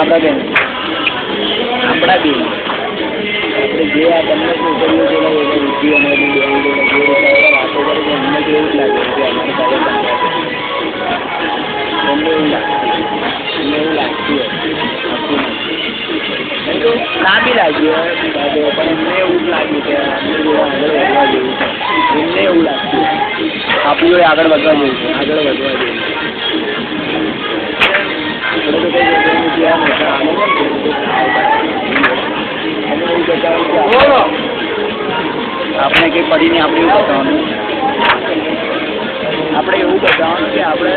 આપણા બેન આપણે જે આ બંને છોકરીઓ જોડે રુચિ અમારી બેન જોડે જે રીતે વાતો કરે છે અમને તો એવું જ લાગે કે અમારી પાસે અમને એવું લાગતું ના બી લાગ્યું પણ એમને એવું જ લાગ્યું કે અમને જોડે આગળ વધવા જેવું છે એમને એવું લાગતું આપણી જોડે આગળ વધવા જેવું છે આગળ વધવા જેવું આપણે કઈ પડી નહીં આપણે એવું બતાવવાનું કે આપણે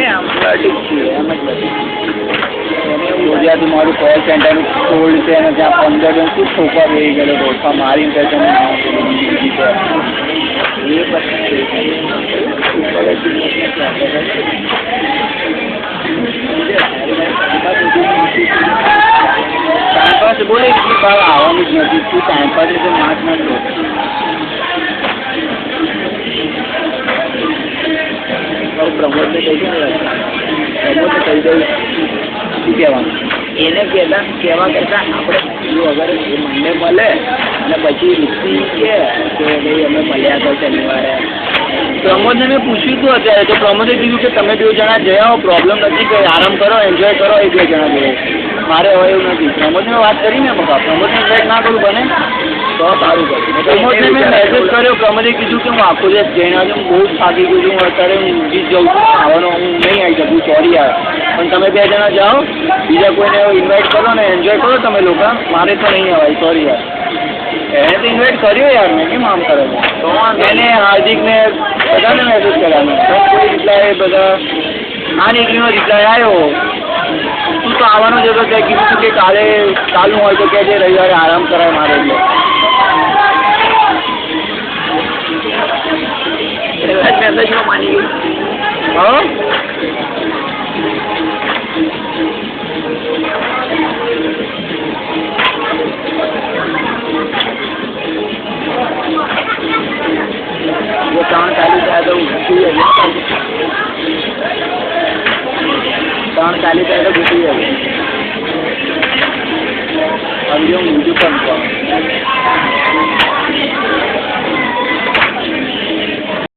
આમ ઠીક છીએ એમ જ બધું જ્યાંથી મારું કોલ સેન્ટરનું કોલ્ડ છે અને ત્યાં 15 જણ શું ઠોકવા રહી ગયેલો રોડમાં મારી એ ટાઈમપાસ બોલે બહાર આવવાનું જ નથી તું ટાઈમપાસ એટલે માસ ના લો પ્રમોદને કહી દઉં પ્રમોદને કહી દઉં શું કહેવાનું એને કહેવા કરતાં આપણે જો અગર એ મને મળે અને પછી રીતથી કે ભાઈ અમે મળ્યા હતા શનિવારે પ્રમોદને મેં પૂછ્યું હતું અત્યારે તો પ્રમોદે કીધું કે તમે 2 જણા જઈ આવો પ્રોબ્લેમ નથી કે આરામ કરો એન્જોય કરો એ 2 જણા જોડે મારે હવે એવું નથી પ્રમોદને વાત કરીને બકા પ્રમોદને ઇન્વાઇટ ના કરું બને તો સારું કરું પ્રમોદને મેં મેસેજ કર્યો પ્રમોદે કીધું કે હું આખો દિવસ જઈને આવ્યો બહુ જ થાકી ગયું છું હું અત્યારે હું ઊંઘી જ જાઉં છું આવવાનો હું નહીં આવી શકું સોરી યાર પણ તમે 2 જણા જાઓ બીજા કોઈને ઇન્વાઇટ કરો ને એન્જોય કરો તમે લોકો મારે તો નહીં અવાય સોરી યાર એને તો ઇન્વાઇટ કર્યો યાર મેં કેમ આમ કરે તો એને હાર્દિકને બધાને મેસેજ કર્યા મેં કોઈ રિપ્લાય બધા આ નીકળીનો રિપ્લાય આવ્યો તું તો આવવાનો જ હતો ત્યાં કીધું કે કાલનું હોય તો કે જે રવિવારે આરામ કરાય મારે એટલે મેસેજમાં માની ગયું હા જો 3 ચાલુ થાય તો ઘૂસી જાય 3 ચાલુ થાય તો ઘૂસી જાય હવે હું બીજું પણ કહું